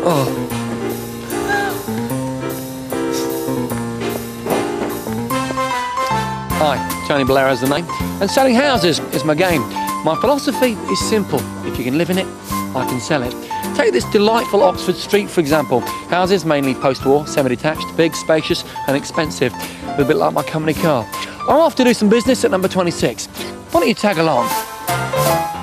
Oh. Hi, Tony Blair is the name, and selling houses is my game. My philosophy is simple. If you can live in it, I can sell it. Take this delightful Oxford Street, for example. Houses, mainly post-war, semi-detached, big, spacious and expensive. A little bit like my company car. I'm off to do some business at number 26. Why don't you tag along?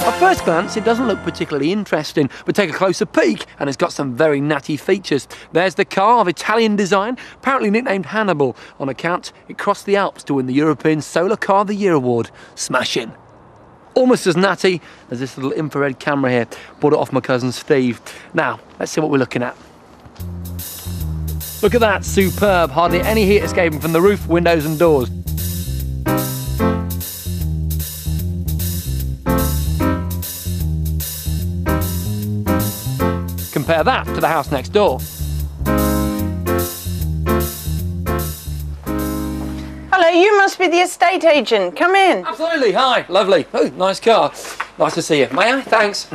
At first glance, it doesn't look particularly interesting, but take a closer peek and it's got some very natty features. There's the car of Italian design, apparently nicknamed Hannibal, on account it crossed the Alps to win the European Solar Car of the Year award. Smashing. Almost as natty as this little infrared camera here. Bought it off my cousin Steve. Now, let's see what we're looking at. Look at that, superb. Hardly any heat escaping from the roof, windows and doors. Compare that to the house next door. Hello, you must be the estate agent. Come in. Absolutely, hi, lovely. Oh, nice car. Nice to see you. May I? Thanks.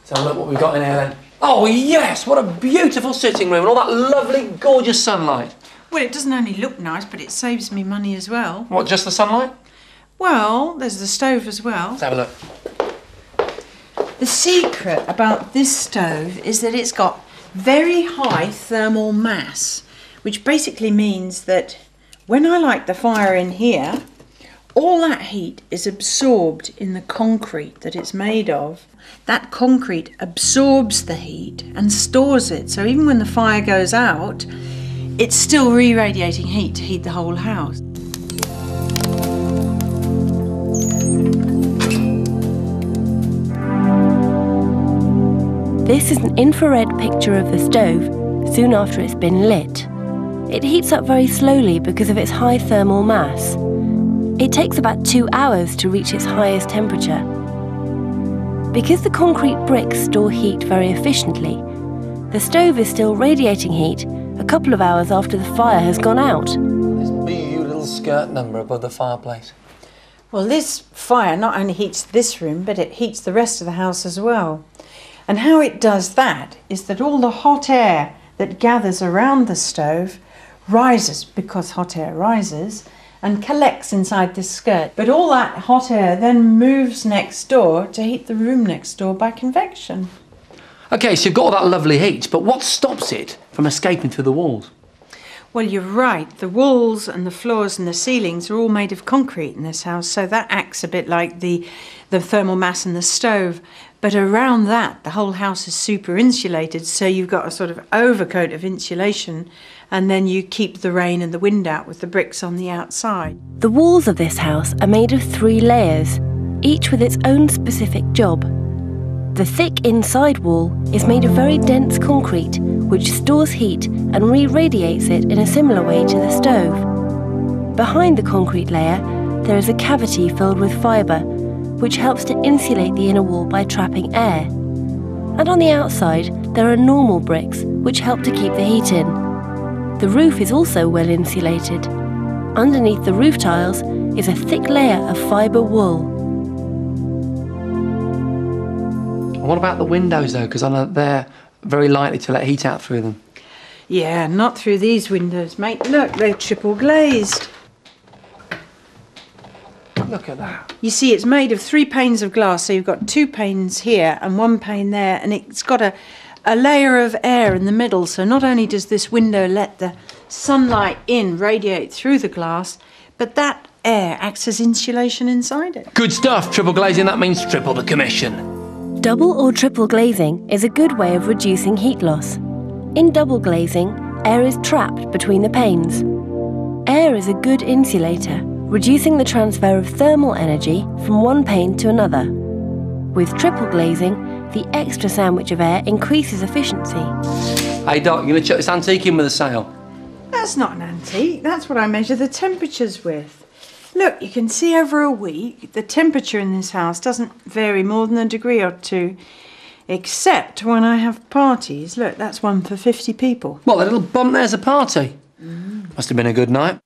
So look what we've got in here then. Oh yes, what a beautiful sitting room and all that lovely, gorgeous sunlight. Well, it doesn't only look nice, but it saves me money as well. What, just the sunlight? Well, there's the stove as well. Let's have a look. The secret about this stove is that it's got very high thermal mass, which basically means that when I light the fire in here, all that heat is absorbed in the concrete that it's made of. That concrete absorbs the heat and stores it, so even when the fire goes out, it's still re-radiating heat to heat the whole house. This is an infrared picture of the stove soon after it's been lit. It heats up very slowly because of its high thermal mass. It takes about 2 hours to reach its highest temperature. Because the concrete bricks store heat very efficiently, the stove is still radiating heat a couple of hours after the fire has gone out. This beautiful little skirt number above the fireplace. Well, this fire not only heats this room, but it heats the rest of the house as well. And how it does that is that all the hot air that gathers around the stove rises, because hot air rises, and collects inside this skirt. But all that hot air then moves next door to heat the room next door by convection. Okay, so you've got all that lovely heat, but what stops it from escaping through the walls? Well, you're right. The walls and the floors and the ceilings are all made of concrete in this house, so that acts a bit like the thermal mass in the stove. But around that, the whole house is super insulated, so you've got a sort of overcoat of insulation, and then you keep the rain and the wind out with the bricks on the outside. The walls of this house are made of 3 layers, each with its own specific job. The thick inside wall is made of very dense concrete, which stores heat and re-radiates it in a similar way to the stove. Behind the concrete layer, there is a cavity filled with fibre, which helps to insulate the inner wall by trapping air. And on the outside, there are normal bricks, which help to keep the heat in. The roof is also well insulated. Underneath the roof tiles is a thick layer of fibre wool. What about the windows though? Because I know they're very likely to let heat out through them. Yeah, not through these windows, mate. Look, they're triple glazed. Look at that. You see, it's made of 3 panes of glass, so you've got 2 panes here and 1 pane there, and it's got a layer of air in the middle, so not only does this window let the sunlight in radiate through the glass, but that air acts as insulation inside it. Good stuff. Triple glazing, that means triple the commission. Double or triple glazing is a good way of reducing heat loss. In double glazing, air is trapped between the panes. Air is a good insulator, reducing the transfer of thermal energy from one pane to another. With triple glazing, the extra sandwich of air increases efficiency. Hey Doc, you gonna chuck this antique in with a sale? That's not an antique, that's what I measure the temperatures with. Look, you can see over a week, the temperature in this house doesn't vary more than 1 degree or 2, except when I have parties. Look, that's one for 50 people. What, that little bump there's a party? Must have been a good night.